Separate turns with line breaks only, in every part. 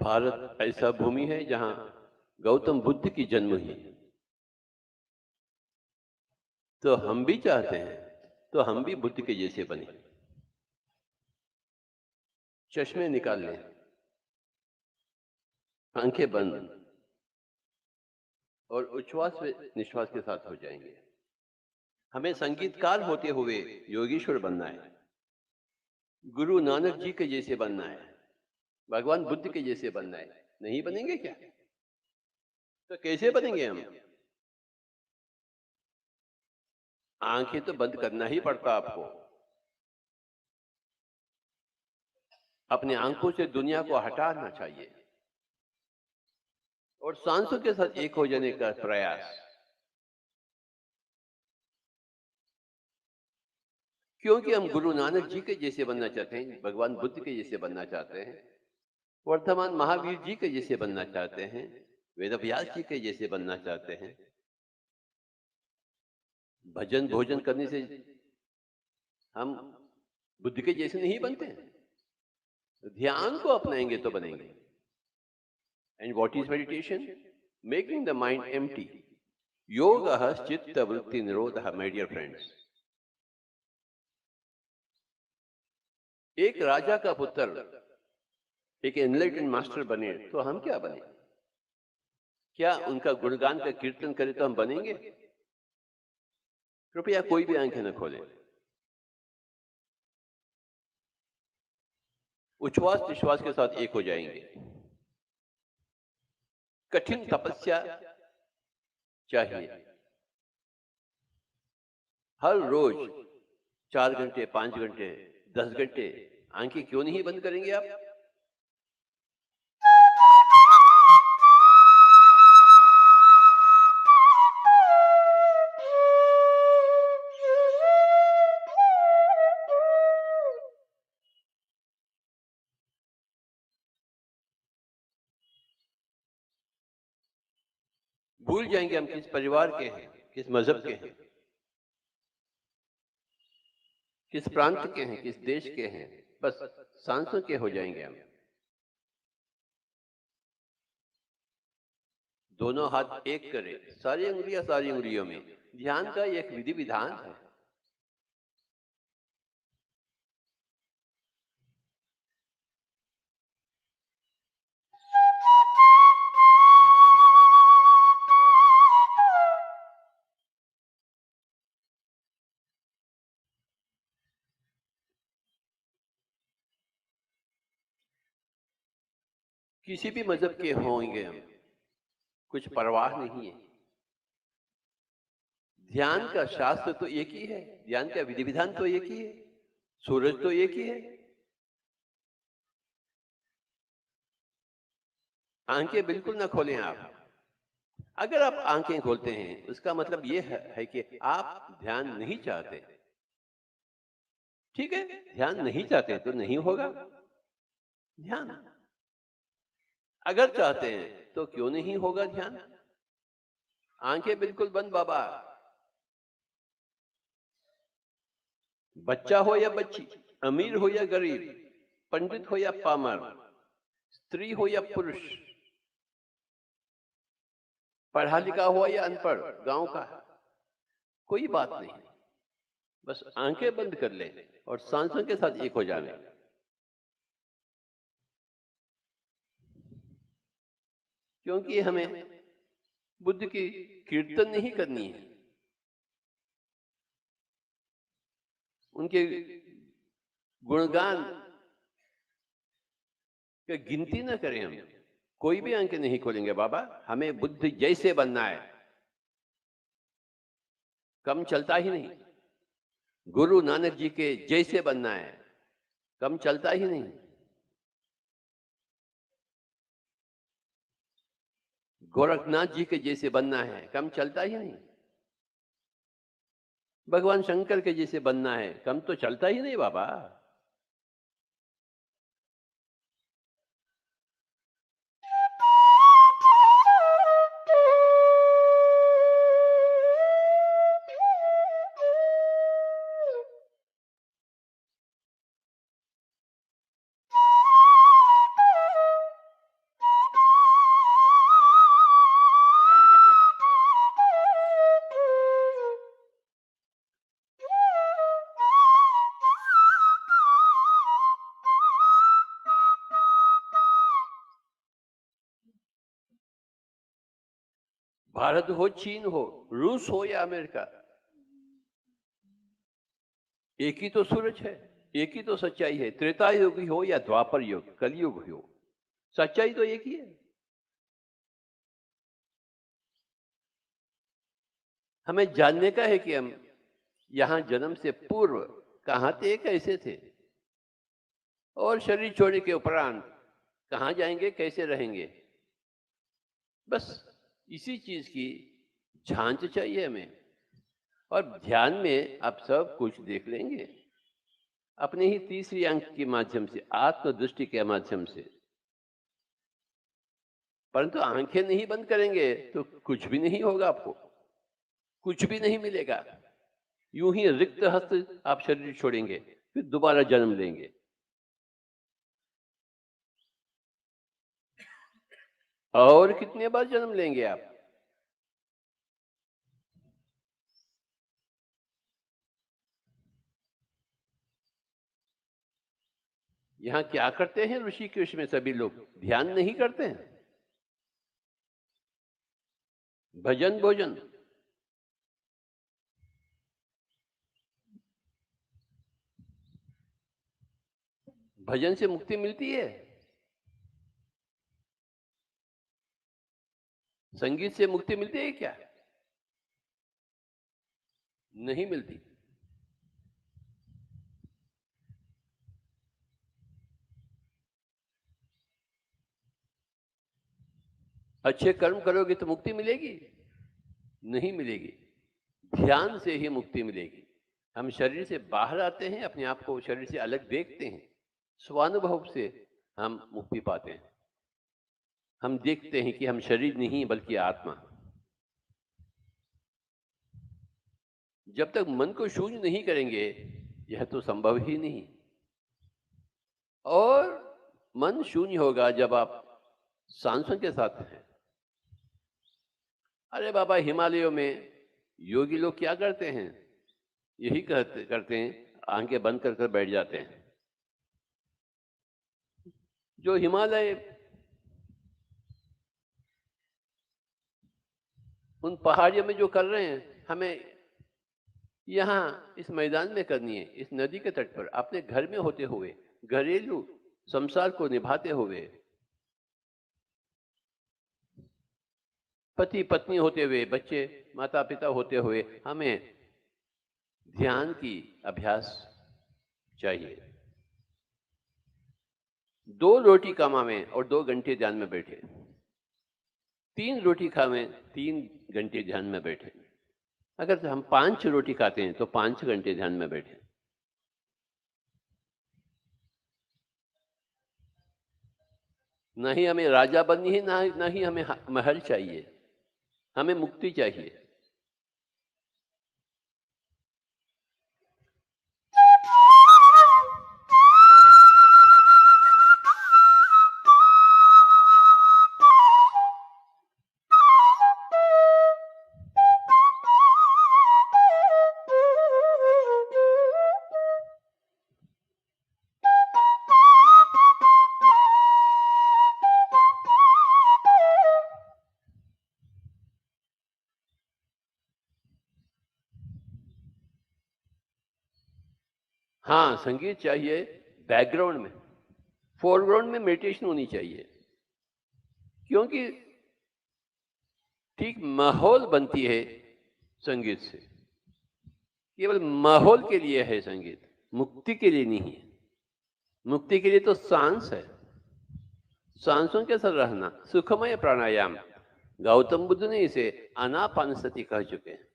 भारत ऐसा भूमि है जहां गौतम बुद्ध की जन्म हुई। तो हम भी चाहते हैं तो हम भी बुद्ध के जैसे बने। चश्मे निकाल लें, आंखें बंद और उच्छ्वास निश्वास के साथ हो जाएंगे। हमें संगीतकार होते हुए योगीश्वर बनना है, गुरु नानक जी के जैसे बनना है, भगवान बुद्ध के जैसे बनना है। नहीं बनेंगे क्या? तो कैसे बनेंगे हम? आंखें तो बंद करना ही पड़ता आपको। अपने आंखों से दुनिया को हटाना चाहिए और सांसों के साथ एक हो जाने का प्रयास। क्योंकि हम गुरु नानक जी के जैसे बनना चाहते हैं, भगवान बुद्ध के जैसे बनना चाहते हैं, वर्तमान महावीर जी के जैसे बनना चाहते हैं, वेद व्यास जी के जैसे बनना चाहते हैं। भजन भोजन करने से हम बुद्ध के जैसे नहीं बनते हैं। ध्यान को अपनाएंगे तो बनेंगे। And what is meditation? Making the mind empty. योगः चित्त वृत्ति निरोधः। माय डियर फ्रेंड्स, एक राजा का पुत्र एक एनलाइटेंड मास्टर बने तो हम क्या बने? क्या उनका गुणगान का कीर्तन करें तो हम बनेंगे? कृपया कोई भी आंखें न खोलें। उच्छ्वास निश्वास के साथ एक हो जाएंगे। कठिन तपस्या चाहिए। हर रोज 4 घंटे, 5 घंटे, 10 घंटे आंखें क्यों नहीं बंद करेंगे आप? भूल जाएंगे हम किस परिवार के हैं, किस मजहब के हैं, किस प्रांत के हैं, किस देश के हैं। बस सांसों के हो जाएंगे हम। दोनों हाथ एक करें, सारी उंगलियां सारी उंगलियों में। ध्यान का एक विधि विधान है। किसी भी मजहब के होंगे हम, कुछ परवाह नहीं है। ध्यान का शास्त्र तो एक ही है, ध्यान का विधि विधान तो एक ही है, सूरज तो एक ही है। आंखें बिल्कुल ना खोलें आप। अगर आप आंखें खोलते हैं उसका मतलब यह है कि आप ध्यान नहीं चाहते। ठीक है, ध्यान नहीं चाहते तो नहीं होगा ध्यान। अगर चाहते हैं तो क्यों नहीं होगा ध्यान? आंखें बिल्कुल बंद बाबा। बच्चा हो या बच्ची, अमीर हो या गरीब, पंडित हो या पामर, स्त्री हो या पुरुष, पढ़ा लिखा हुआ या अनपढ़, गांव का, कोई बात नहीं। बस आंखें बंद कर ले और सांसों के साथ एक हो जाने। क्योंकि हमें बुद्ध की कीर्तन नहीं करनी है, उनके गुणगान की गिनती न करें हम। कोई भी आंखें नहीं खोलेंगे बाबा। हमें बुद्ध जैसे बनना है, कम चलता ही नहीं। गुरु नानक जी के जैसे बनना है, कम चलता ही नहीं। गोरखनाथ जी के जैसे बनना है, कम चलता ही नहीं। भगवान शंकर के जैसे बनना है, कम तो चलता ही नहीं बाबा। भारत हो, चीन हो, रूस हो या अमेरिका, एक ही तो सूरज है, एक ही तो सच्चाई है। त्रेता युग हो या द्वापर युग, कलयुग हो, सच्चाई तो एक ही है। हमें जानने का है कि हम यहां जन्म से पूर्व कहां थे, कैसे थे, और शरीर छोड़ने के उपरांत कहां जाएंगे, कैसे रहेंगे। बस इसी चीज की झांच चाहिए हमें, और ध्यान में आप सब कुछ देख लेंगे अपने ही तीसरी अंक के माध्यम से, आत्मदृष्टि के माध्यम से। परंतु आंखें नहीं बंद करेंगे तो कुछ भी नहीं होगा, आपको कुछ भी नहीं मिलेगा। यूं ही रिक्त हस्त आप शरीर छोड़ेंगे, फिर दोबारा जन्म लेंगे। और कितने बार जन्म लेंगे आप? यहां क्या करते हैं ऋषिकेश में सभी लोग? ध्यान नहीं करते हैं, भजन भोजन। भजन से मुक्ति मिलती है? संगीत से मुक्ति मिलती है क्या? नहीं मिलती। अच्छे कर्म करोगे तो मुक्ति मिलेगी? नहीं मिलेगी। ध्यान से ही मुक्ति मिलेगी। हम शरीर से बाहर आते हैं, अपने आप को शरीर से अलग देखते हैं, स्वानुभव से हम मुक्ति पाते हैं। हम देखते हैं कि हम शरीर नहीं बल्कि आत्मा। जब तक मन को शून्य नहीं करेंगे, यह तो संभव ही नहीं। और मन शून्य होगा जब आप सांसों के साथ हैं। अरे बाबा, हिमालयों में योगी लोग क्या करते हैं? यही करते हैं, आंखें बंद कर बैठ जाते हैं। जो हिमालय, उन पहाड़ियों में जो कर रहे हैं, हमें यहाँ इस मैदान में करनी है, इस नदी के तट पर, अपने घर में होते हुए, घरेलू संसार को निभाते हुए, पति पत्नी होते हुए, बच्चे माता पिता होते हुए, हमें ध्यान की अभ्यास चाहिए। 2 रोटी कमावें और 2 घंटे ध्यान में बैठे, 3 रोटी खावें, 3 घंटे ध्यान में बैठे। अगर हम 5 रोटी खाते हैं तो 5 घंटे ध्यान में बैठे। नहीं हमें राजा बननी है, ना ही हमें महल चाहिए, हमें मुक्ति चाहिए। हाँ, संगीत चाहिए बैकग्राउंड में, फोरग्राउंड में मेडिटेशन होनी चाहिए। क्योंकि ठीक माहौल बनती है संगीत से, केवल माहौल के लिए है संगीत, मुक्ति के लिए नहीं है। मुक्ति के लिए तो सांस है, सांसों के साथ रहना, सुखमय प्राणायाम। गौतम बुद्ध ने इसे आनापानसति कह चुके हैं।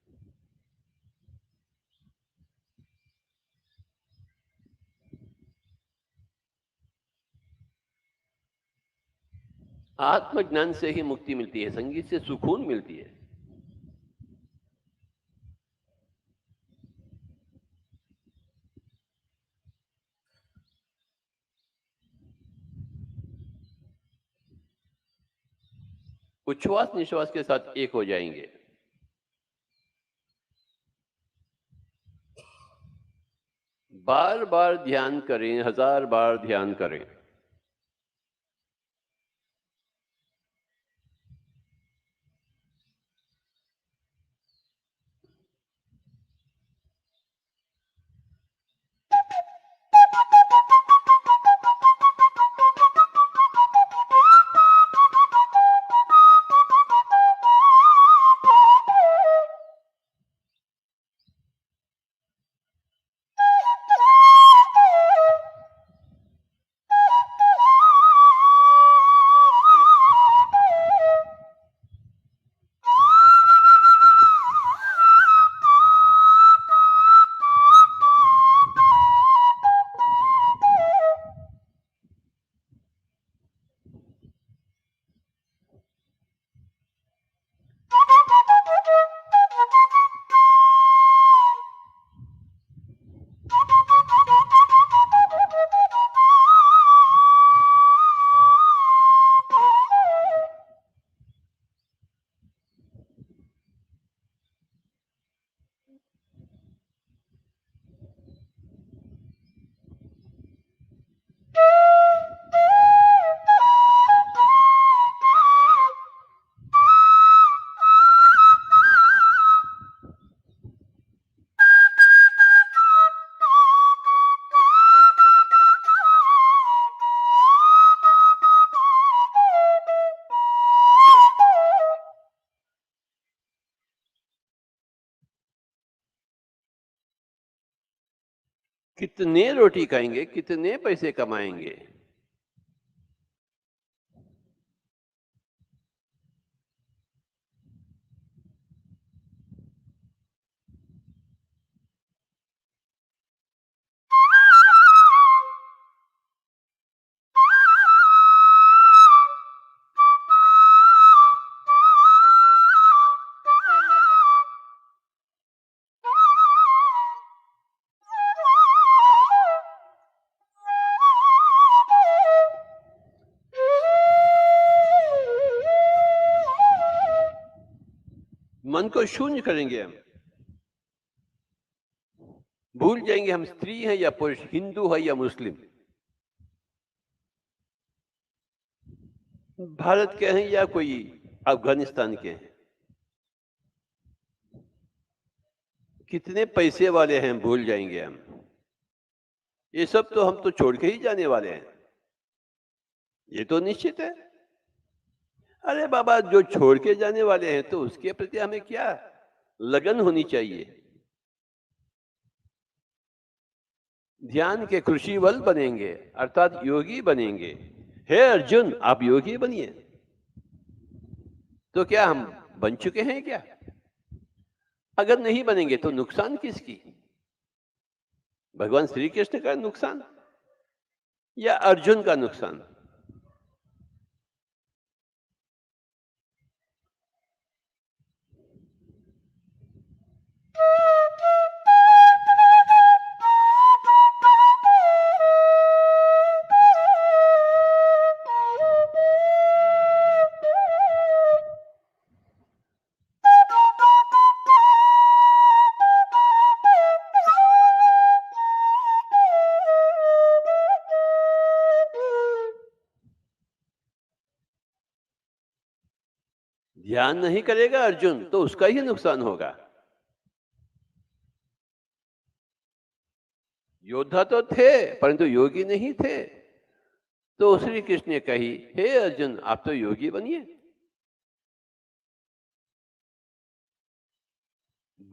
आत्मज्ञान से ही मुक्ति मिलती है, संगीत से सुकून मिलती है। उच्छ्वास निश्वास के साथ एक हो जाएंगे। बार बार ध्यान करें, 1000 बार ध्यान करें। कितने रोटी खाएंगे, कितने पैसे कमाएंगे? मन को शून्य करेंगे हम, भूल जाएंगे हम स्त्री हैं या पुरुष, हिंदू है या मुस्लिम, भारत के हैं या कोई अफगानिस्तान के हैं, कितने पैसे वाले हैं भूल जाएंगे हम। ये सब तो हम तो छोड़ के ही जाने वाले हैं, ये तो निश्चित है। अरे बाबा, जो छोड़ के जाने वाले हैं तो उसके प्रति हमें क्या लगन होनी चाहिए। ध्यान के कृषिवल बनेंगे, अर्थात योगी बनेंगे। हे अर्जुन, आप योगी बनिए। तो क्या हम बन चुके हैं क्या? अगर नहीं बनेंगे तो नुकसान किसकी? भगवान श्री कृष्ण का नुकसान या अर्जुन का नुकसान? ध्यान नहीं करेगा अर्जुन तो उसका ही नुकसान होगा। योद्धा तो थे परंतु योगी नहीं थे, तो श्री कृष्ण ने कही, हे अर्जुन, आप तो योगी बनिए।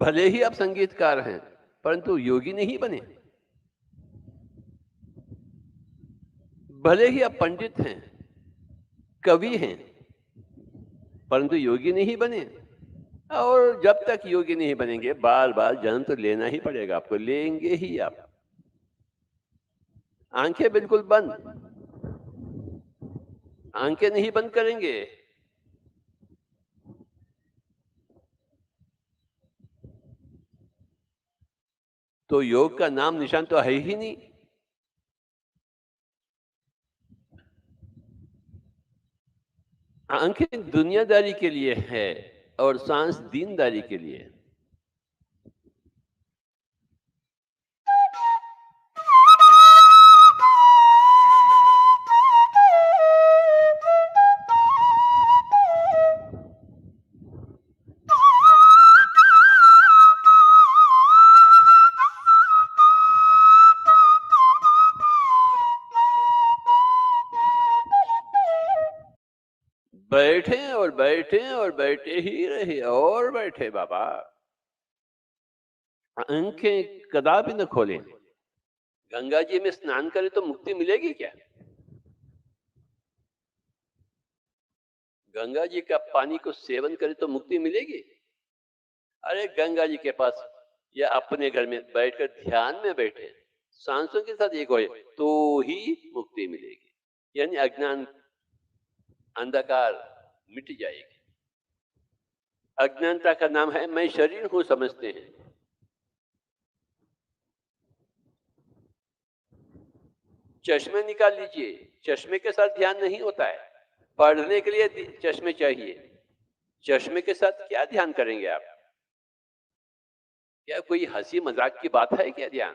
भले ही आप संगीतकार हैं परंतु योगी नहीं बने। भले ही आप पंडित हैं, कवि हैं, परंतु योगी नहीं बने। और जब तक योगी नहीं बनेंगे बार बार जन्म तो लेना ही पड़ेगा आपको, लेंगे ही आप। आंखें बिल्कुल बंद, आंखें नहीं बंद करेंगे तो योग का नाम निशान तो है ही नहीं। आंखें दुनियादारी के लिए है और सांस दीनदारी के लिए। बैठे और बैठे और बैठे ही रहे और बैठे बाबा, आंखें कदापि न खोलें। गंगा जी में स्नान करें तो मुक्ति मिलेगी क्या? गंगा जी का पानी को सेवन करें तो मुक्ति मिलेगी? अरे गंगा जी के पास या अपने घर में बैठकर ध्यान में बैठे, सांसों के साथ एक होए तो ही मुक्ति मिलेगी। यानी अज्ञान, अंधकार मिट जाएगी। अज्ञानता का नाम है मैं शरीर हूं समझते हैं। चश्मे निकाल लीजिए, चश्मे के साथ ध्यान नहीं होता है। पढ़ने के लिए चश्मे चाहिए, चश्मे के साथ क्या ध्यान करेंगे आप? क्या कोई हंसी मजाक की बात है क्या ध्यान?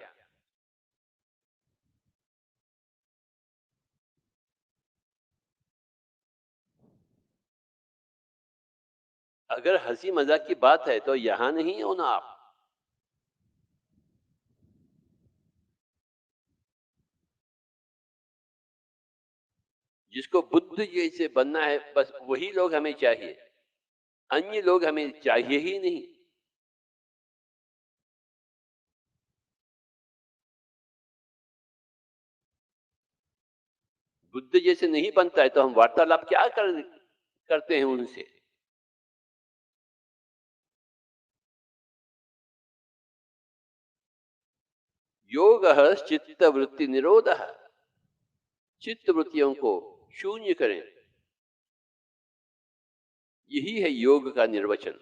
अगर हंसी मजाक की बात है तो यहां नहीं हो ना आप। जिसको बुद्ध जैसे बनना है बस वही लोग हमें चाहिए, अन्य लोग हमें चाहिए ही नहीं। बुद्ध जैसे नहीं बनता है तो हम वार्तालाप क्या करते हैं उनसे? योगः चित्तवृत्ति निरोधः। चित्त वृत्तियों को शून्य करें, यही है योग का निर्वचन।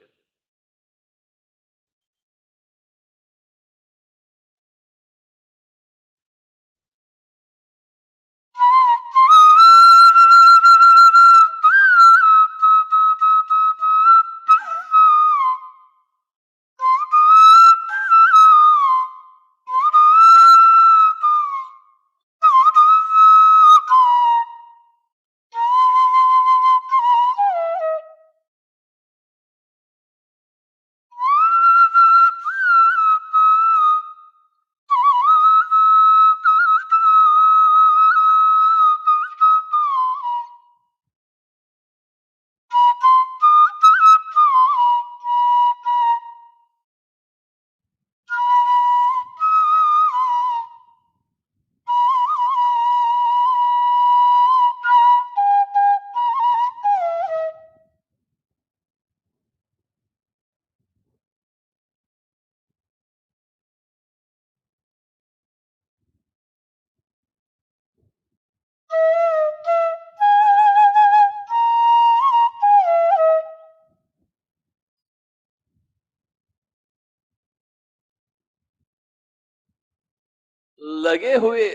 लगे हुए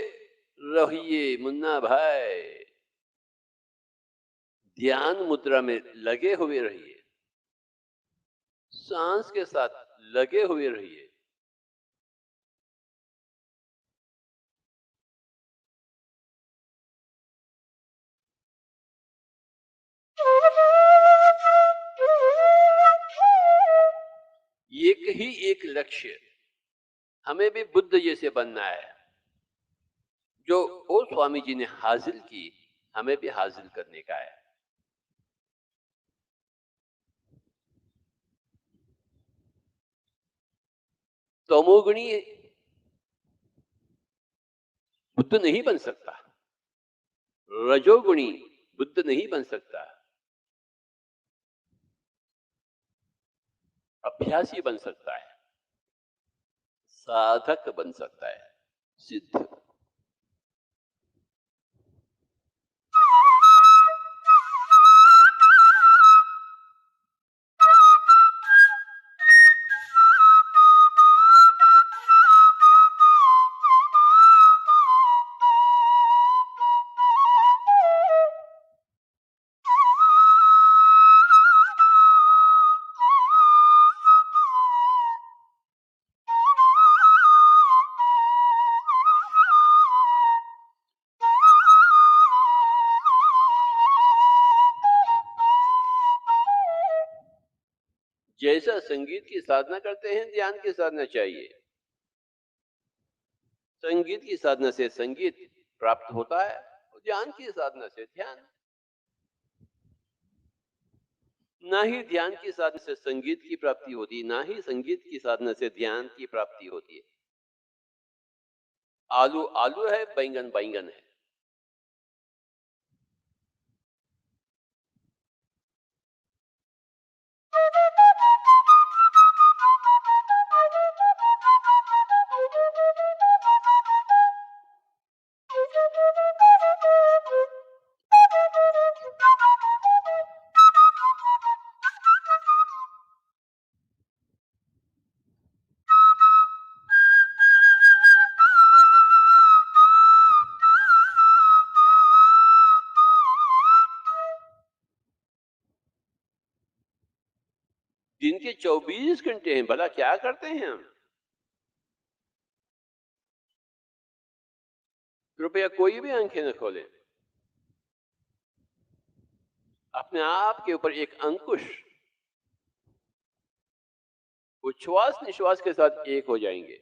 रहिए मुन्ना भाई, ध्यान मुद्रा में लगे हुए रहिए, सांस के साथ लगे हुए रहिए। एक ही एक लक्ष्य, हमें भी बुद्ध जैसे बनना है। जो ओ स्वामी जी ने हासिल की, हमें भी हासिल करने का है। तमोगुणी बुद्ध नहीं बन सकता, रजोगुणी बुद्ध नहीं बन सकता, अभ्यासी बन सकता है, साधक बन सकता है, सिद्ध। जैसा संगीत की साधना करते हैं, ध्यान की साधना चाहिए। संगीत की साधना से संगीत प्राप्त होता है और ध्यान की साधना से ध्यान। ना ही ध्यान की साधना से संगीत की प्राप्ति होती, ना ही संगीत की साधना से ध्यान की प्राप्ति होती है। आलू आलू है, बैंगन बैंगन है। दिन के 24 घंटे हैं, भला क्या करते हैं हम? कृपया कोई भी आंखें न खोलें। अपने आप के ऊपर एक अंकुश, उच्छ्वास निश्वास के साथ एक हो जाएंगे।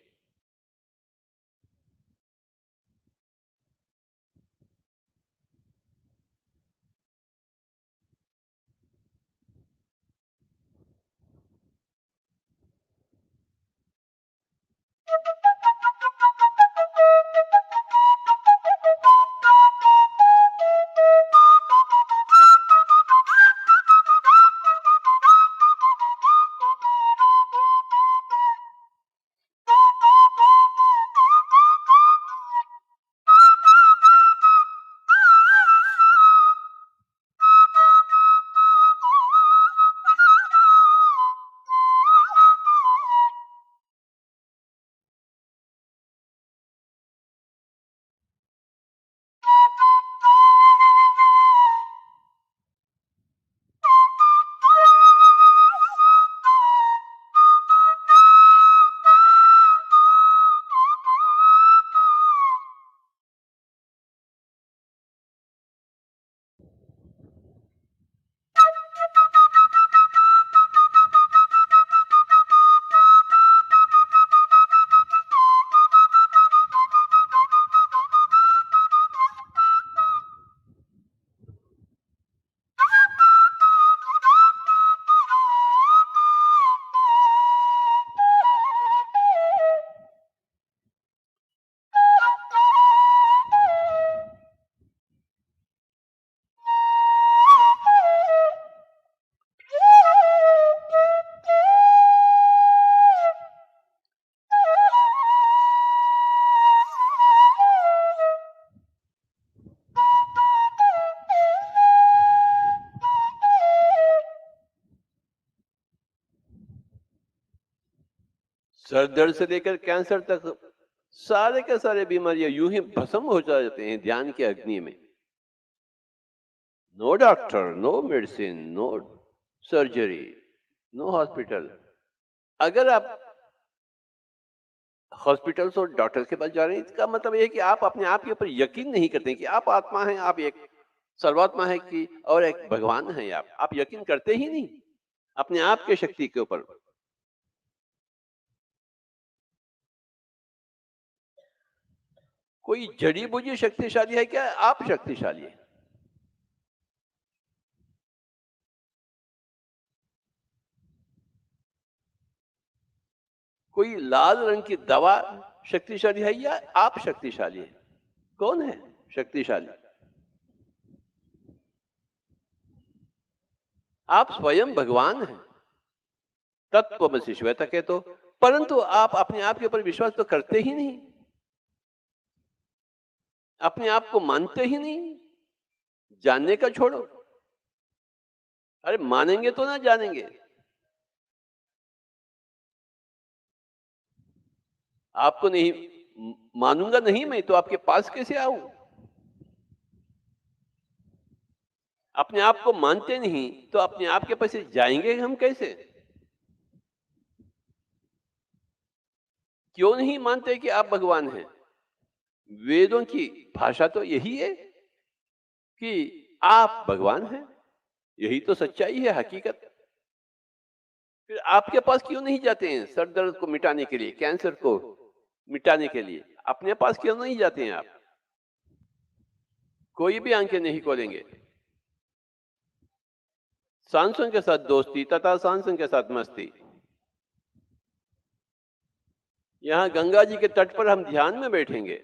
सर दर्द से लेकर कैंसर तक सारे के सारे बीमारियां यूं ही भस्म हो जाते हैं ध्यान की अग्नि में। No doctor, no medicine, no surgery, no hospital. अगर आप हॉस्पिटल्स और डॉक्टर के पास जा रहे हैं, इसका मतलब ये है कि आप अपने आप के ऊपर यकीन नहीं करते कि आप आत्मा हैं, आप एक सर्वात्मा है कि और एक भगवान है। आप यकीन करते ही नहीं अपने आप के शक्ति के ऊपर। कोई जड़ी बूटी शक्तिशाली है क्या? आप शक्तिशाली है। कोई लाल रंग की दवा शक्तिशाली है या आप शक्तिशाली है? कौन है शक्तिशाली? आप स्वयं भगवान हैं, तत्वमसि श्वेता के तो। परंतु आप अपने आप के ऊपर विश्वास तो करते ही नहीं, अपने आप को मानते ही नहीं। जानने का छोड़ो, अरे मानेंगे तो ना जानेंगे। आपको नहीं मानूंगा नहीं मैं तो आपके पास कैसे आऊं? अपने आप को मानते नहीं तो अपने आप के पास जाएंगे हम कैसे? क्यों नहीं मानते कि आप भगवान हैं? वेदों की भाषा तो यही है कि आप भगवान हैं। यही तो सच्चाई है, हकीकत। फिर आपके पास क्यों नहीं जाते हैं सर दर्द को मिटाने के लिए, कैंसर को मिटाने के लिए? अपने पास क्यों नहीं जाते हैं आप? कोई भी आंखें नहीं खोलेंगे। सांसों के साथ दोस्ती तथा सांसों के साथ मस्ती। यहाँ गंगा जी के तट पर हम ध्यान में बैठेंगे।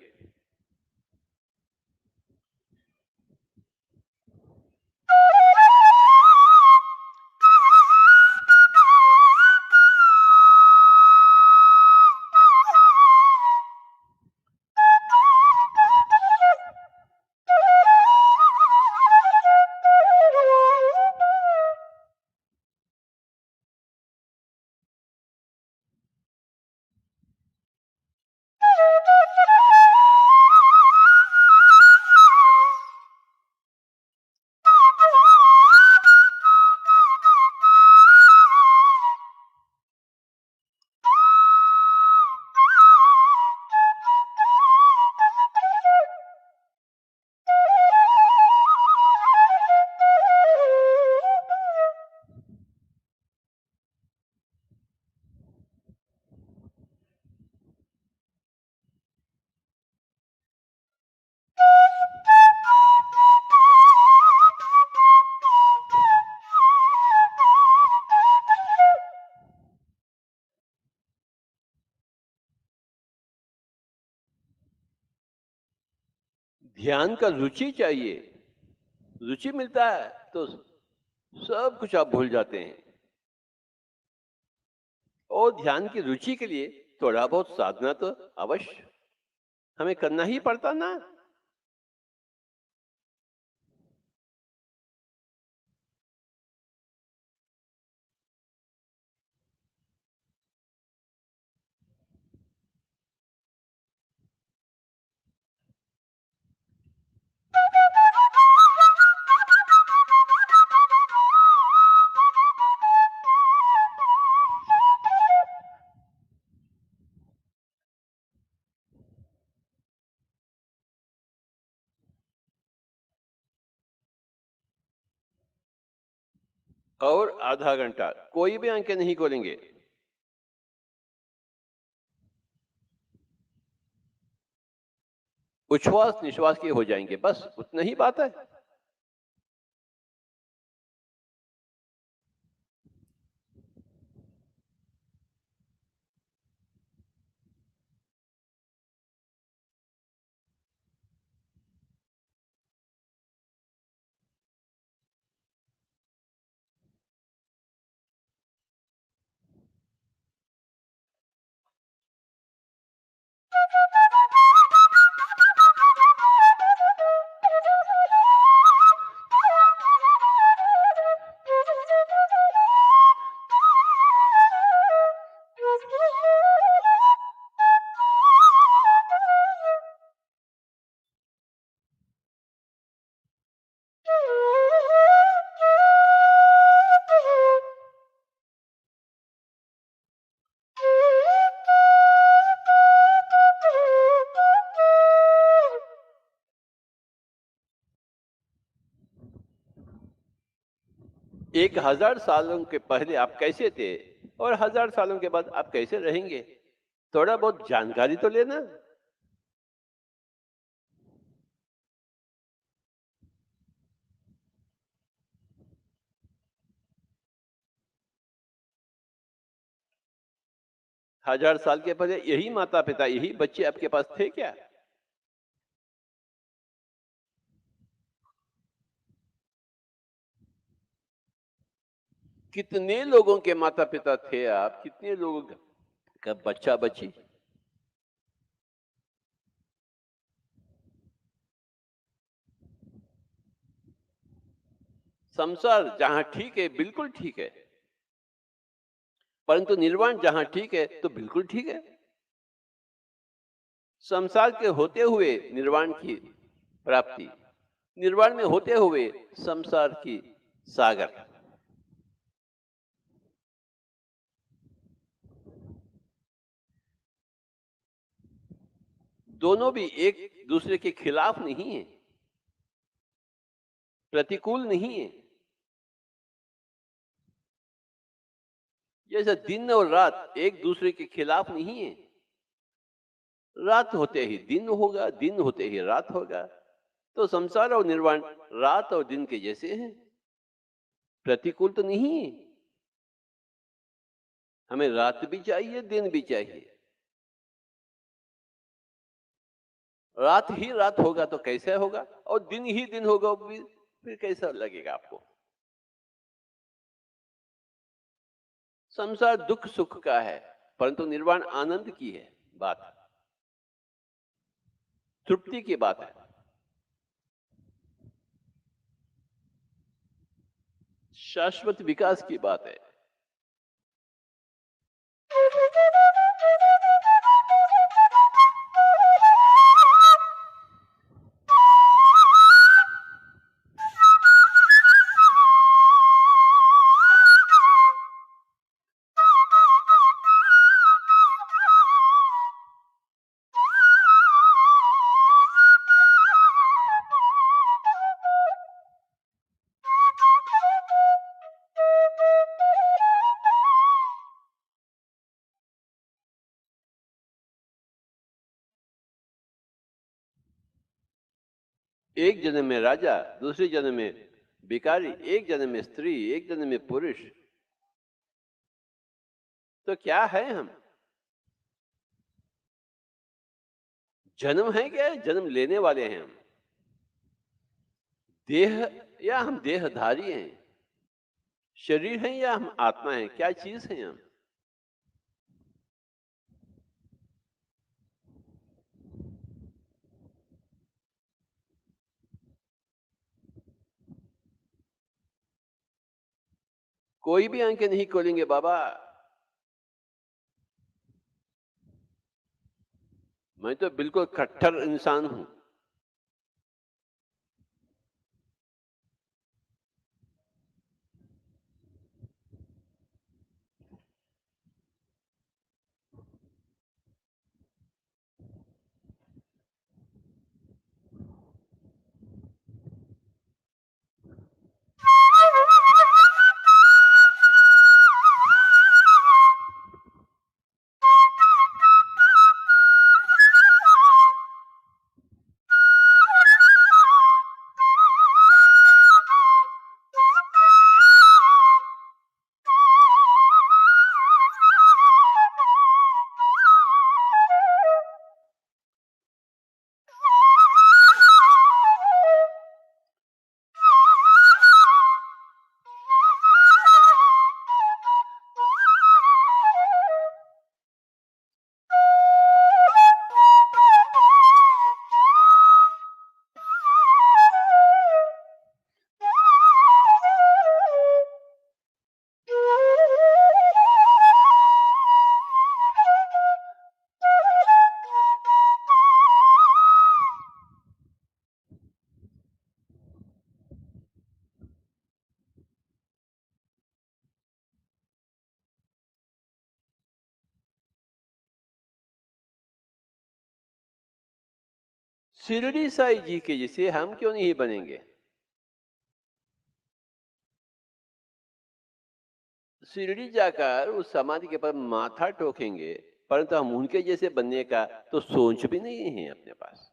ध्यान का रुचि चाहिए। रुचि मिलता है तो सब कुछ आप भूल जाते हैं। और ध्यान की रुचि के लिए थोड़ा बहुत साधना तो अवश्य हमें करना ही पड़ता ना। और आधा घंटा कोई भी आंखें नहीं खोलेंगे। उच्छ्वास निश्वास के हो जाएंगे, बस उतना ही बात है। 1000 सालों के पहले आप कैसे थे और 1000 सालों के बाद आप कैसे रहेंगे? थोड़ा बहुत जानकारी तो लेना। 1000 साल के पहले यही माता-पिता, यही बच्चे आपके पास थे क्या? कितने लोगों के माता-पिता थे आप? कितने लोगों का बच्चा-बच्ची? संसार जहां ठीक है, बिल्कुल ठीक है, परंतु निर्वाण जहां ठीक है, तो बिल्कुल ठीक है। संसार के होते हुए निर्वाण की प्राप्ति, निर्वाण में होते हुए संसार की सागर, दोनों भी एक दूसरे के खिलाफ नहीं है, प्रतिकूल नहीं है। जैसे दिन और रात एक दूसरे के खिलाफ नहीं है। रात होते ही दिन होगा, दिन होते ही रात होगा। तो संसार और निर्वाण रात और दिन के जैसे हैं, प्रतिकूल तो नहीं है। हमें रात भी चाहिए, दिन भी चाहिए। रात ही रात होगा तो कैसे होगा, और दिन ही दिन होगा फिर कैसा लगेगा आपको? संसार दुख सुख का है, परंतु निर्वाण आनंद की है बात, तृप्ति की बात है, शाश्वत विकास की बात है। एक जन्म में राजा, दूसरे जन्म में भिखारी, एक जन्म में स्त्री, एक जन्म में पुरुष। तो क्या है हम? जन्म है क्या? जन्म लेने वाले हैं हम। देह, या हम देहधारी हैं? शरीर है या हम आत्मा हैं? क्या चीज है हम? कोई भी आंखें नहीं खोलेंगे बाबा। मैं तो बिल्कुल कट्टर इंसान हूं। शिरडी साई जी के जैसे हम क्यों नहीं बनेंगे? सीढ़ी जाकर उस समाधि के पर माथा ठोकेंगे, परंतु हम उनके जैसे बनने का तो सोच भी नहीं है अपने पास।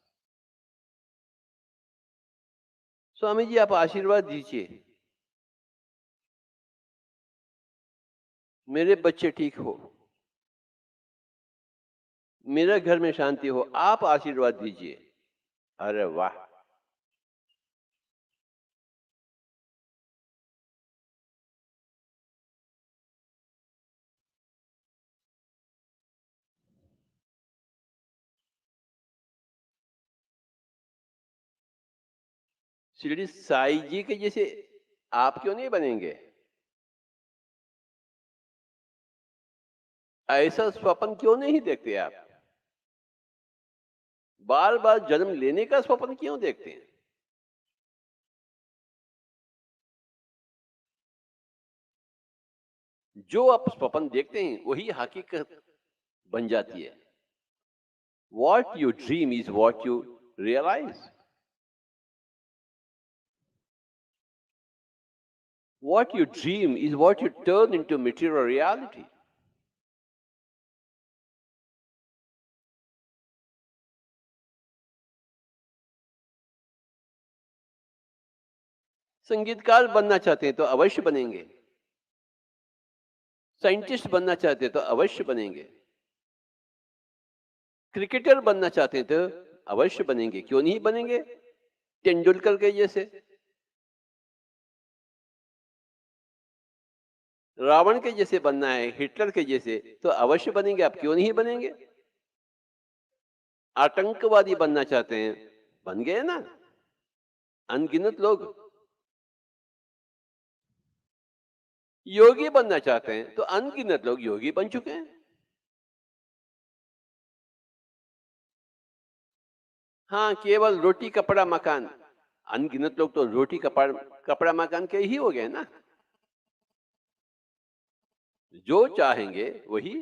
स्वामी जी, आप आशीर्वाद दीजिए, मेरे बच्चे ठीक हो, मेरे घर में शांति हो, आप आशीर्वाद दीजिए। अरे वाह! शिरडी साई जी के जैसे आप क्यों नहीं बनेंगे? ऐसा स्वप्न क्यों नहीं देखते आप? बार बार जन्म लेने का स्वप्न क्यों देखते हैं? जो आप स्वप्न देखते हैं वही हकीकत बन जाती है। What you dream is what you realise. What you dream is what you turn into material reality. संगीतकार बनना चाहते हैं तो अवश्य बनेंगे, साइंटिस्ट बनना चाहते हैं तो अवश्य बनेंगे, क्रिकेटर बनना चाहते हैं तो अवश्य बनेंगे, क्यों नहीं बनेंगे? तेंदुलकर के जैसे, रावण के जैसे बनना है, हिटलर के जैसे तो अवश्य बनेंगे, आप क्यों नहीं बनेंगे? आतंकवादी बनना चाहते हैं, बन गए ना अनगिनत लोग। योगी बनना चाहते हैं तो अनगिनत लोग योगी बन चुके हैं। हाँ, केवल रोटी कपड़ा मकान, अनगिनत लोग तो रोटी कपड़ा कपड़ा मकान के ही हो गए ना। जो चाहेंगे वही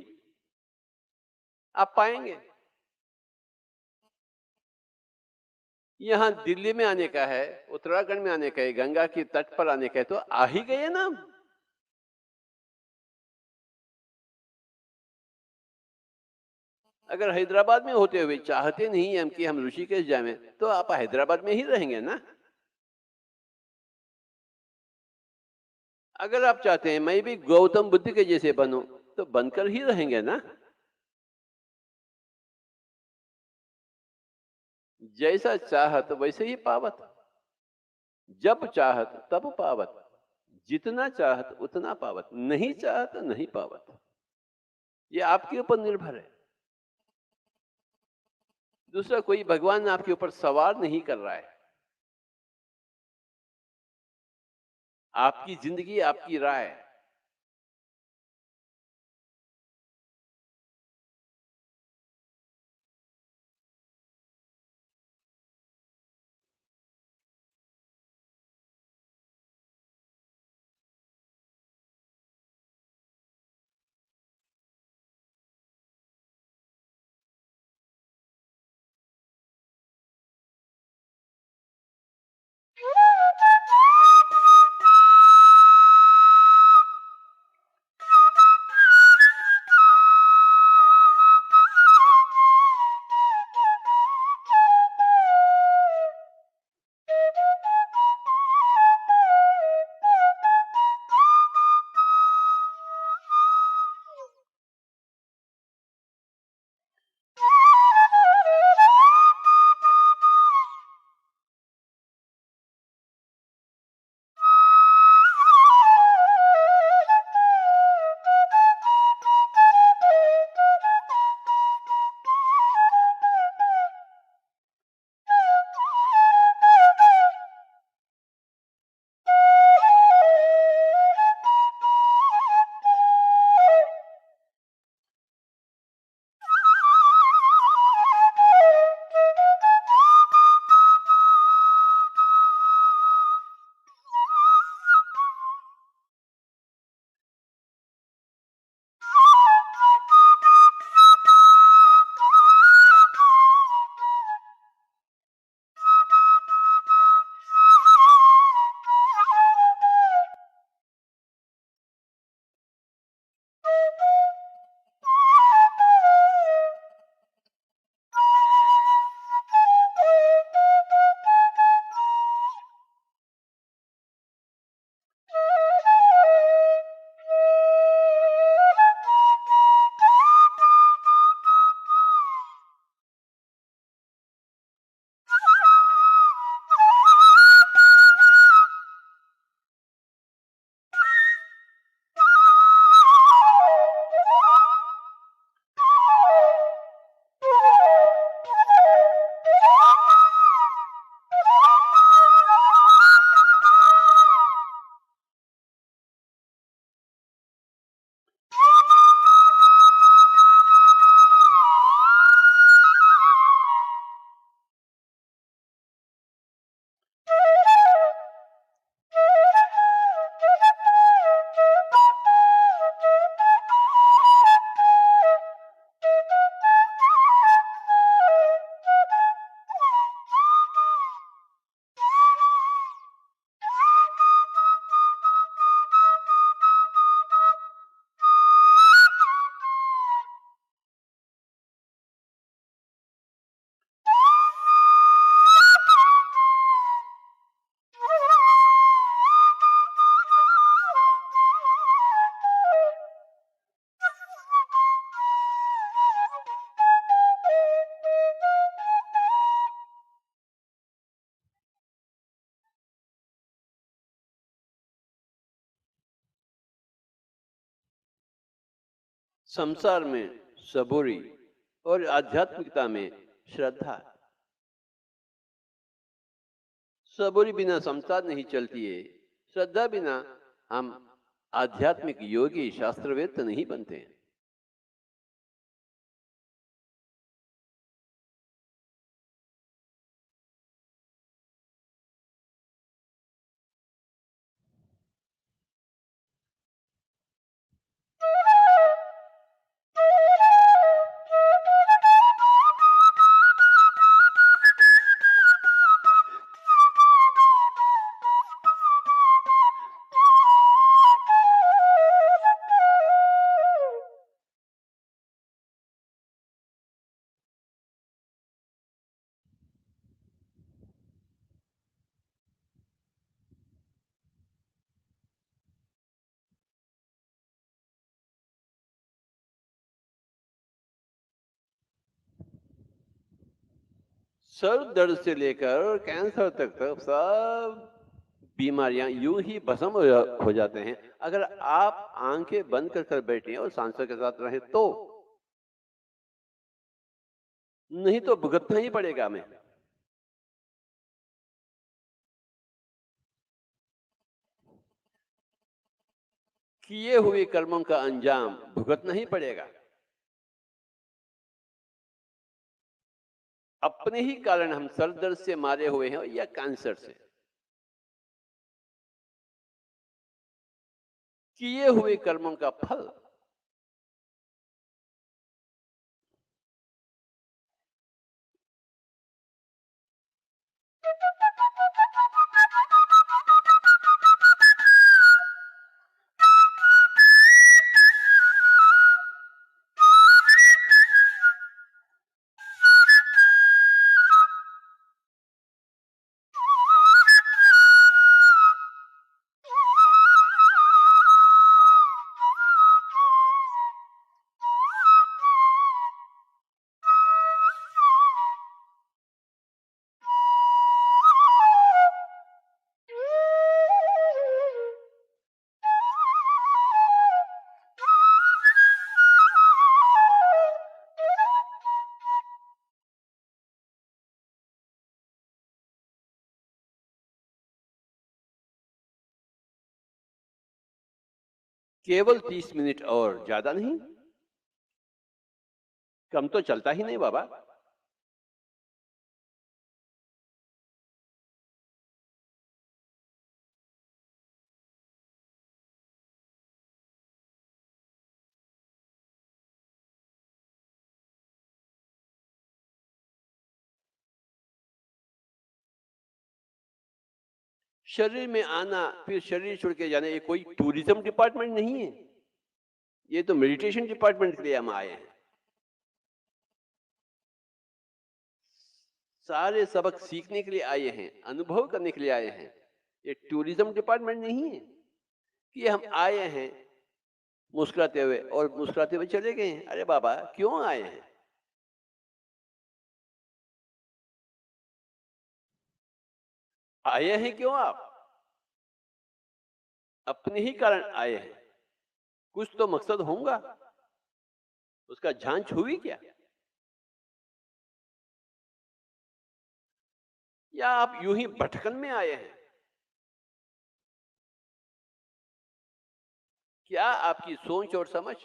आप पाएंगे। यहाँ दिल्ली में आने का है, उत्तराखंड में आने का है, गंगा की तट पर आने का है तो आ ही गए ना हम। अगर हैदराबाद में होते हुए चाहते नहीं हम कि हम ऋषिकेश जाएं, तो आप हैदराबाद में ही रहेंगे ना। अगर आप चाहते हैं मैं भी गौतम बुद्ध के जैसे बनूं, तो बनकर ही रहेंगे ना। जैसा चाहत वैसे ही पावत, जब चाहत तब पावत, जितना चाहत उतना पावत, नहीं चाहत नहीं पावत। ये आपके ऊपर निर्भर है। दूसरा कोई भगवान आपके ऊपर सवार नहीं कर रहा है। आपकी जिंदगी आपकी राय। संसार में सबूरी और आध्यात्मिकता में श्रद्धा। सबूरी बिना संसार नहीं चलती है, श्रद्धा बिना हम आध्यात्मिक योगी शास्त्रवेत्त नहीं बनते हैं। सर दर्द से लेकर कैंसर तक सब बीमारियां यूं ही भस्म हो जाते हैं अगर आप आंखें बंद कर बैठे और सांसों के साथ रहे तो। नहीं तो भुगतना ही पड़ेगा हमें। किए हुए कर्मों का अंजाम भुगतना ही पड़ेगा। अपने ही कारण हम सर दर्द से मारे हुए हैं या कैंसर से। किए हुए कर्मों का फल। केवल 30 मिनट और, ज्यादा नहीं। कम तो चलता ही नहीं बाबा। शरीर में आना फिर शरीर छोड़ के जाना, ये कोई टूरिज्म डिपार्टमेंट नहीं है। ये तो मेडिटेशन डिपार्टमेंट के लिए हम आए हैं। सारे सबक सीखने के लिए आए हैं, अनुभव करने के लिए आए हैं। ये टूरिज्म डिपार्टमेंट नहीं है कि हम आए हैं मुस्कुराते हुए और मुस्कुराते हुए चले गए हैं। अरे बाबा, क्यों आए हैं? आए हैं क्यों आप? अपने ही कारण आए हैं। कुछ तो मकसद होगा, उसका जांच हुई क्या? या आप यूं ही भटकन में आए हैं? क्या आपकी सोच और समझ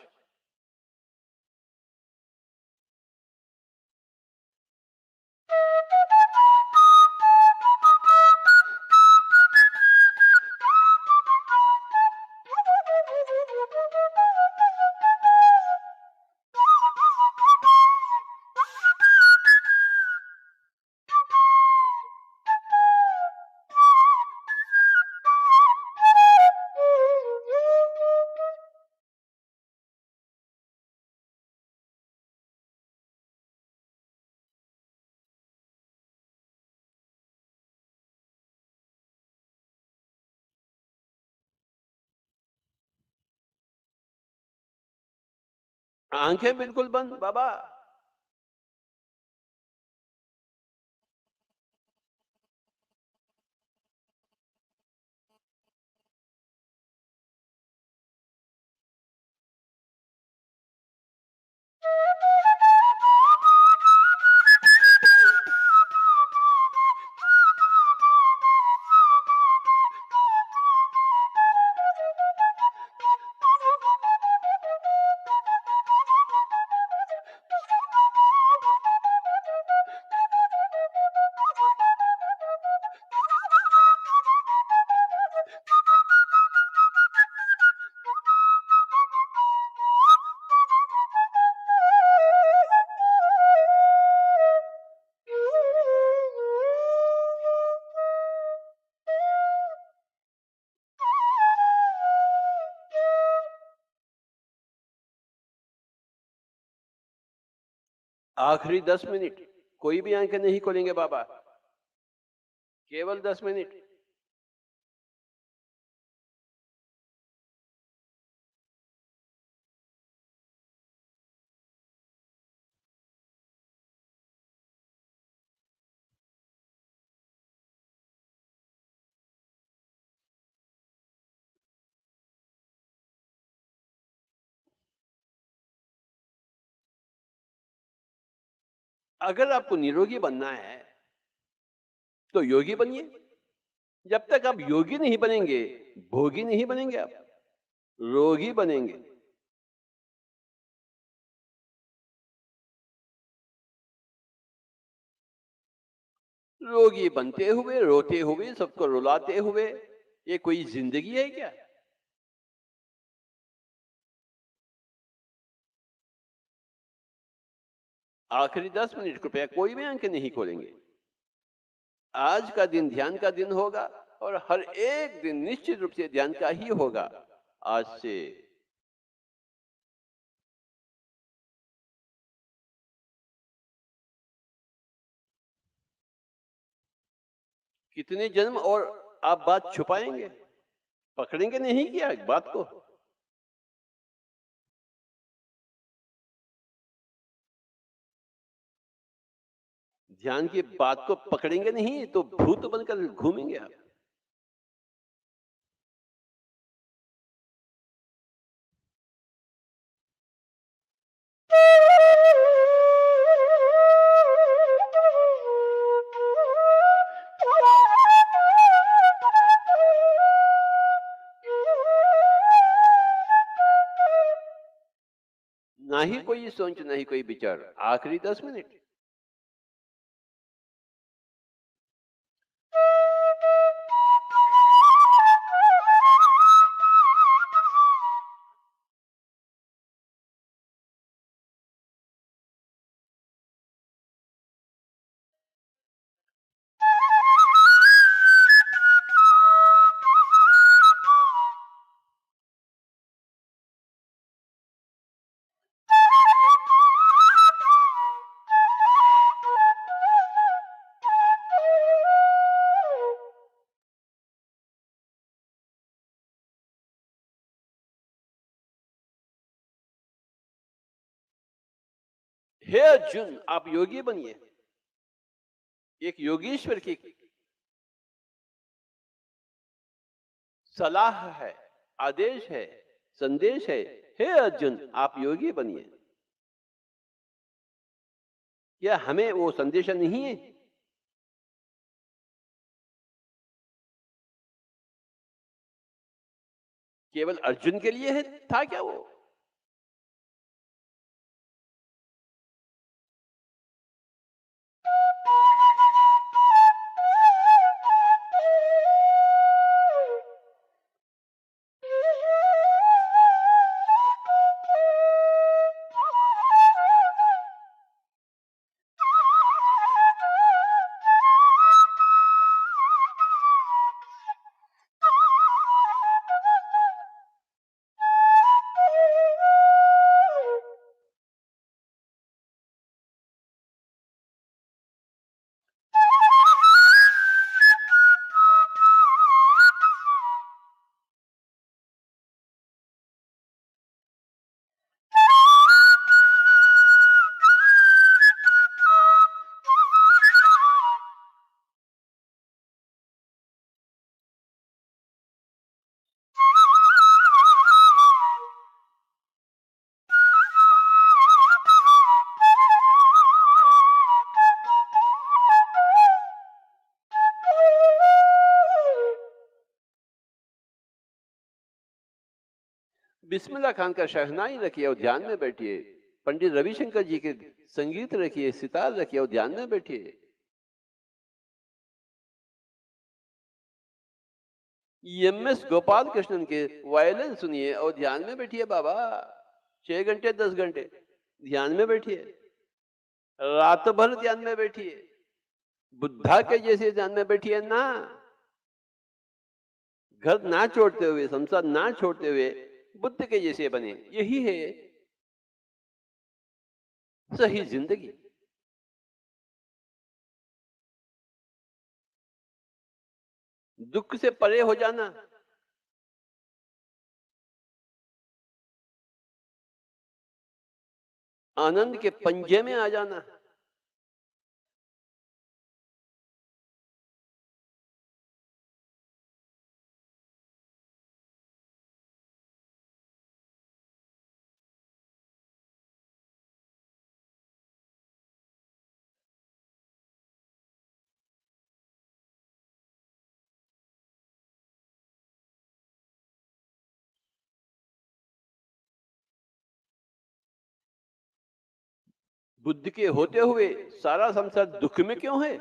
आंखें बिल्कुल बंद बाबा। आखिरी 10 मिनट कोई भी आंखें नहीं खोलेंगे बाबा, केवल 10 मिनट। अगर आपको निरोगी बनना है तो योगी बनिए। जब तक आप योगी नहीं बनेंगे, भोगी नहीं बनेंगे, आप रोगी बनेंगे। रोगी बनते हुए, रोते हुए, सबको रुलाते हुए, ये कोई जिंदगी है क्या? आखिरी 10 मिनट कृपया कोई भी आंखें नहीं खोलेंगे। आज का दिन ध्यान का दिन होगा और हर एक दिन निश्चित रूप से ध्यान का ही होगा आज से। कितने जन्म और आप बात छुपाएंगे? पकड़ेंगे नहीं क्या बात को? ध्यान की बात को पकड़ेंगे नहीं तो भूत बनकर घूमेंगे आप। ना ही कोई सोच, ना ही कोई विचार। आखिरी 10 मिनट। हे अर्जुन, आप योगी बनिए। एक योगीश्वर की सलाह है, आदेश है, संदेश है। हे अर्जुन, आप योगी बनिए। क्या हमें वो संदेश नहीं है? केवल अर्जुन के लिए है था क्या वो? बिस्मिल्लाह खान का शहनाई रखिए और ध्यान में बैठिए। पंडित रविशंकर जी के संगीत रखिए, सितार रखिए और ध्यान में बैठिए। एमएस गोपाल कृष्णन के वायलिन सुनिए और ध्यान में बैठिए बाबा। 6 घंटे 10 घंटे ध्यान में बैठिए, रात भर ध्यान में बैठिए, बुद्धा के जैसे ध्यान में बैठिए ना। घर ना छोड़ते हुए, संसार ना छोड़ते हुए बुद्ध के जैसे बने, यही है सही जिंदगी। दुख से परे हो जाना, आनंद के पंजे में आ जाना। बुद्ध के होते हुए सारा संसार दुख में क्यों है?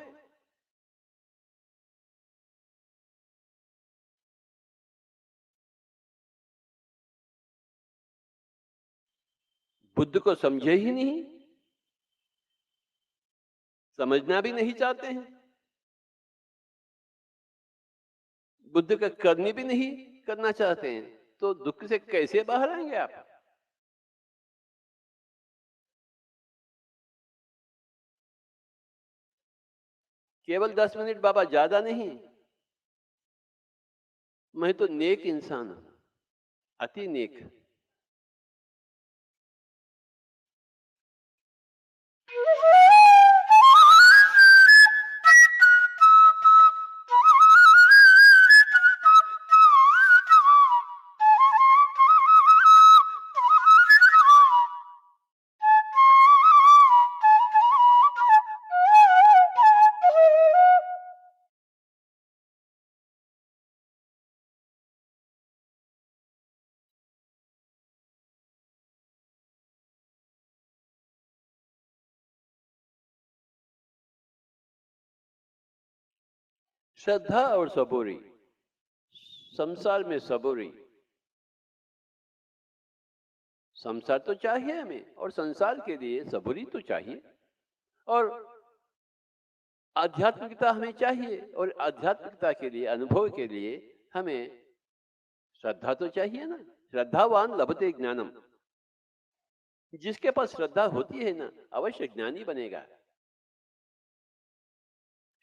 बुद्ध को समझे ही नहीं, समझना भी नहीं चाहते हैं, बुद्ध का करनी भी नहीं करना चाहते हैं, तो दुख से कैसे बाहर आएंगे आप? केवल 10 मिनट बाबा, ज्यादा नहीं। मैं तो नेक इंसान हूं, अति नेक। श्रद्धा और सबूरी, संसार में सबूरी। संसार तो चाहिए हमें, और संसार के लिए सबूरी तो चाहिए, और आध्यात्मिकता हमें चाहिए, और आध्यात्मिकता के लिए, अनुभव के लिए हमें श्रद्धा तो चाहिए ना। श्रद्धावान लभते ज्ञानम। जिसके पास श्रद्धा होती है ना, अवश्य ज्ञानी बनेगा।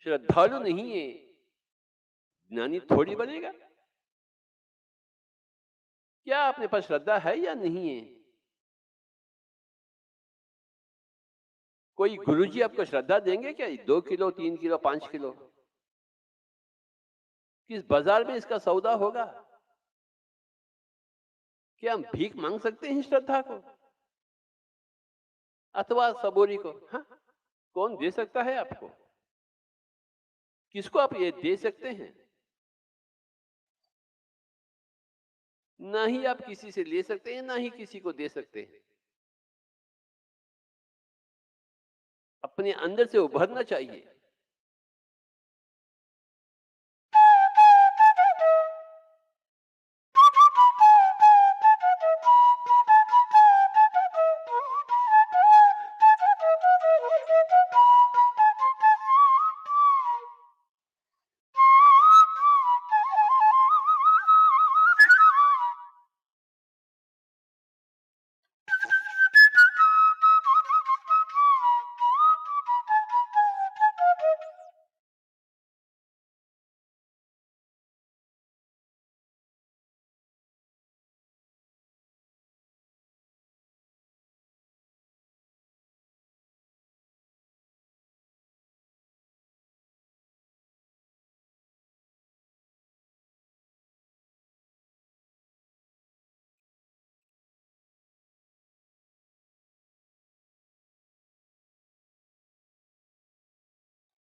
श्रद्धालु नहीं है, ज्ञानी थोड़ी बनेगा। क्या आपने पास श्रद्धा है या नहीं है? कोई गुरुजी आपको श्रद्धा देंगे क्या? 2 किलो, 3 किलो, 5 किलो? किस बाजार में इसका सौदा होगा? क्या हम भीख मांग सकते हैं श्रद्धा को अथवा सबूरी को? हाँ? कौन दे सकता है आपको? किसको आप ये दे सकते हैं? ना ही आप किसी से ले सकते हैं, ना ही किसी को दे सकते हैं। अपने अंदर से उभरना चाहिए।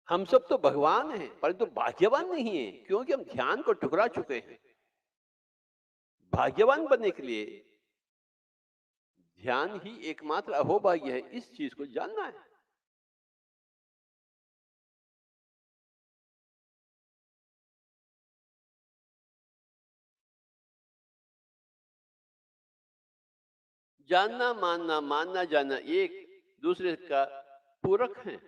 हम सब तो भगवान हैं, परंतु भाग्यवान नहीं है, क्योंकि हम ध्यान को ठुकरा चुके हैं। भाग्यवान बनने के लिए ध्यान ही एकमात्र अहोभाग्य है, इस चीज को जानना है। जानना, मानना, मानना, जानना एक दूसरे का पूरक है।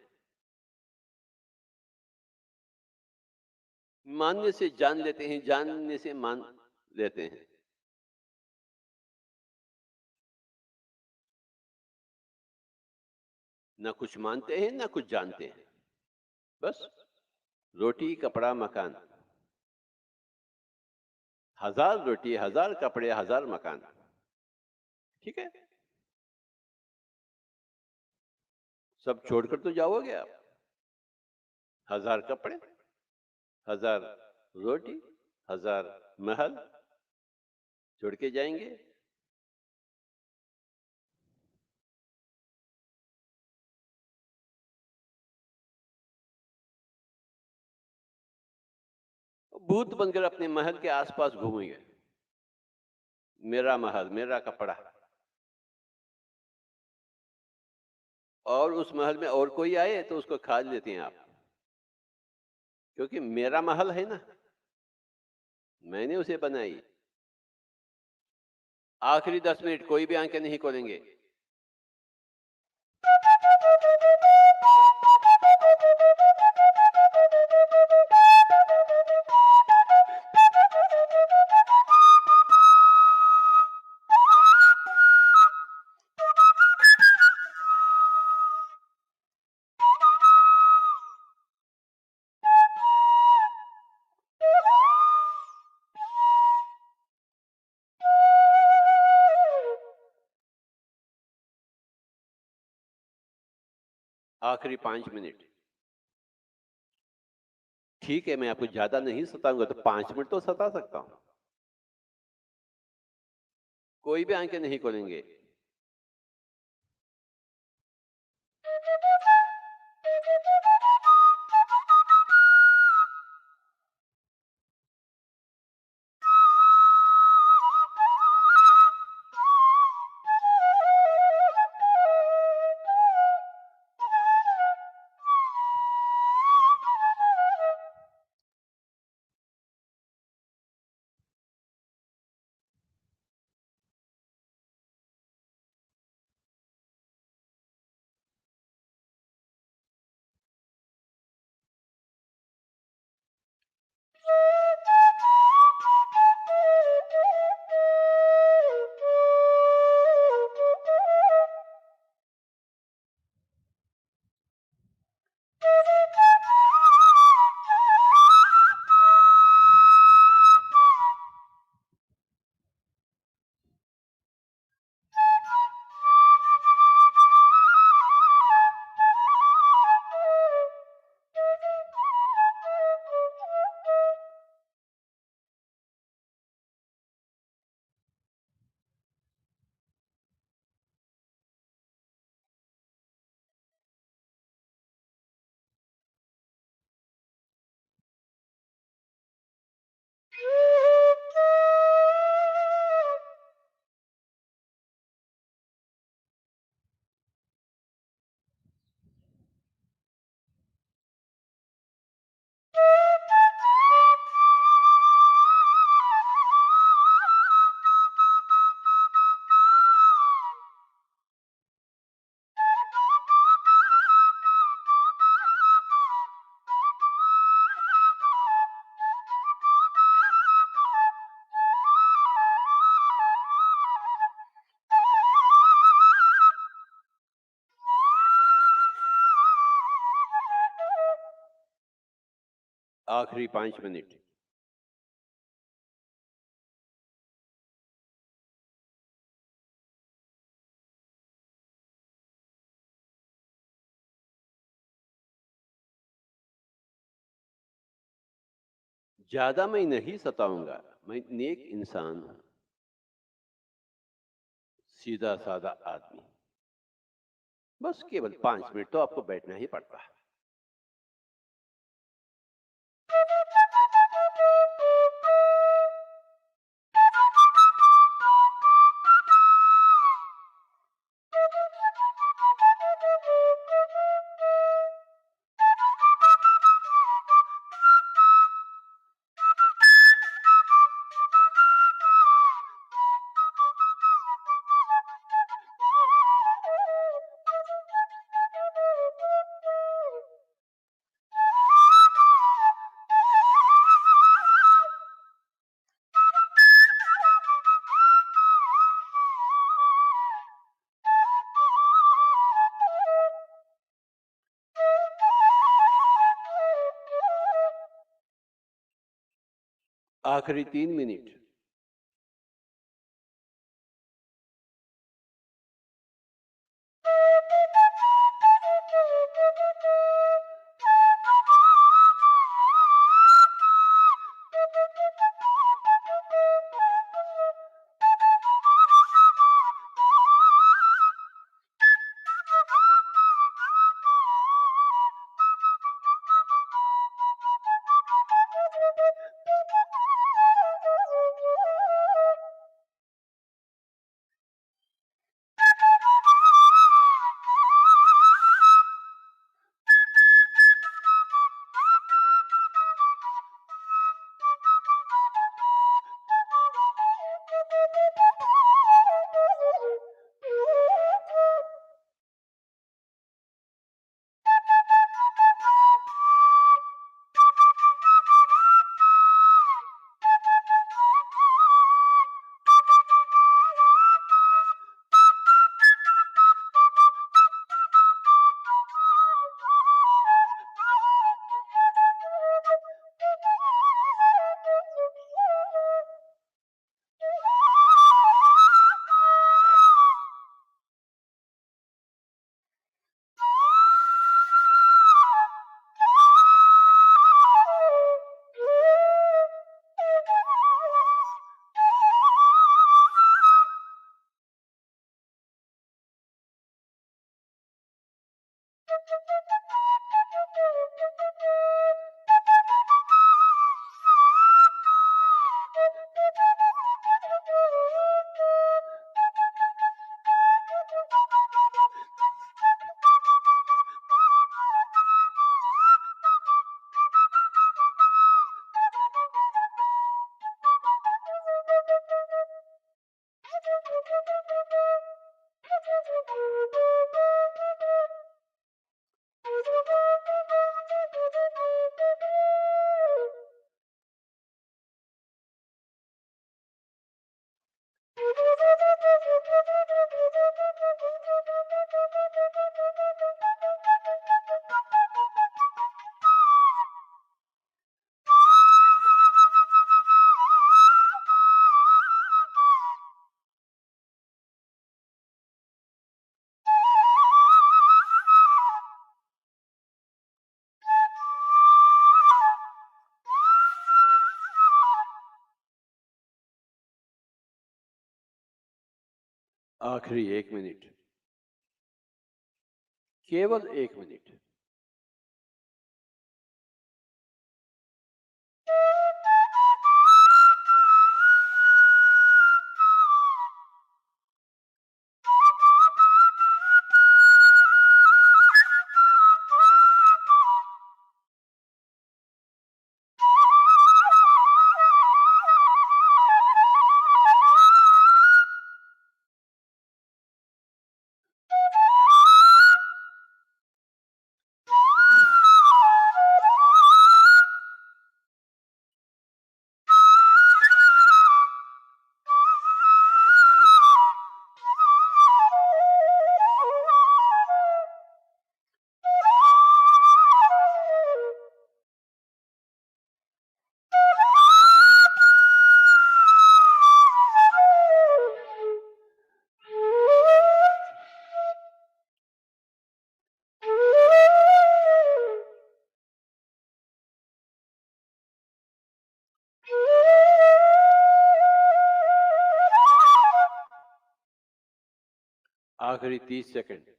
मानने से जान लेते हैं, जानने से मान लेते हैं। ना कुछ मानते हैं, ना कुछ जानते हैं। बस रोटी, कपड़ा, मकान। 1000 रोटी, 1000 कपड़े, 1000 मकान। ठीक है, सब छोड़कर तो जाओगे आप। 1000 कपड़े, 1000 रोटी, 1000 महल छोड़ के जाएंगे। भूत बनकर अपने महल के आसपास घूमेंगे, मेरा महल, मेरा कपड़ा। और उस महल में और कोई आए तो उसको खा लेते हैं आप, क्योंकि मेरा महल है ना, मैंने उसे बनाई। आखिरी 10 मिनट कोई भी आंखें नहीं खोलेंगे। आखिरी 5 मिनट। ठीक है, मैं आपको ज्यादा नहीं सताऊंगा, तो 5 मिनट तो सता सकता हूं। कोई भी आंखें नहीं खोलेंगे। आखिरी 5 मिनट। ज्यादा मैं नहीं सताऊंगा, मैं नेक इंसान हूं, सीधा साधा आदमी। बस केवल 5 मिनट तो आपको बैठना ही पड़ता है। आखिरी 3 मिनट। आखिरी 1 मिनट, केवल 1 मिनट। आखिरी 30 सेकंड।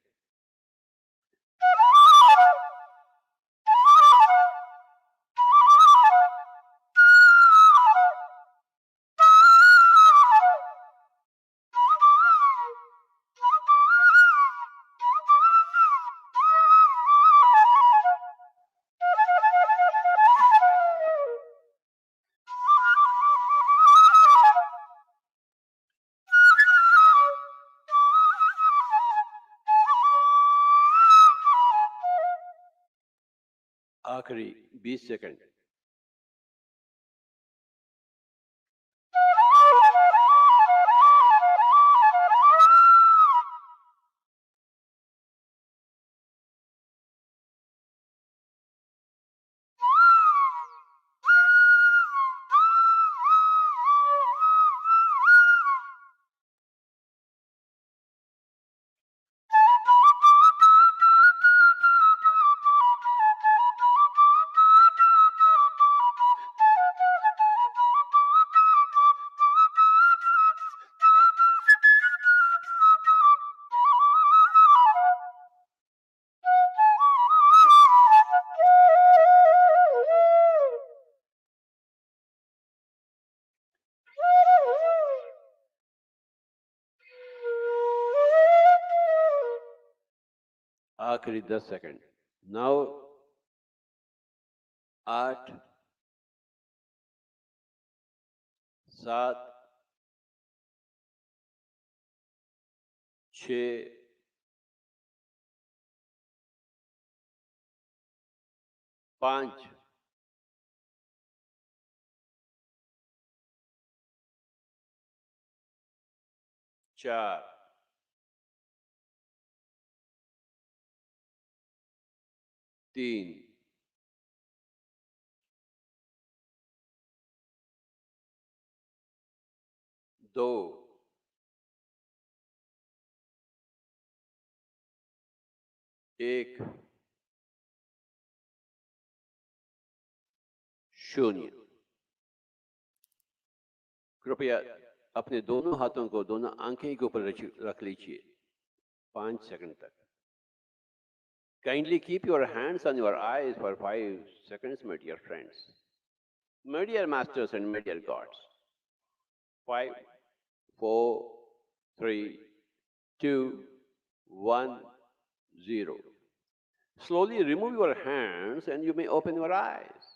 आखिरी 20 सेकंड। आखिरी 10 सेकंड। 9, 8, 7, 6, 5, 4, 3, 2, 1, 0। कृपया अपने दोनों हाथों को दोनों आंखें के ऊपर रख लीजिए 5 सेकंड तक। Kindly keep your hands on your eyes for 5 seconds, my dear friends. My dear masters and my dear gods. 5, 4, 3, 2, 1, 0. Slowly remove your hands and you may open your eyes.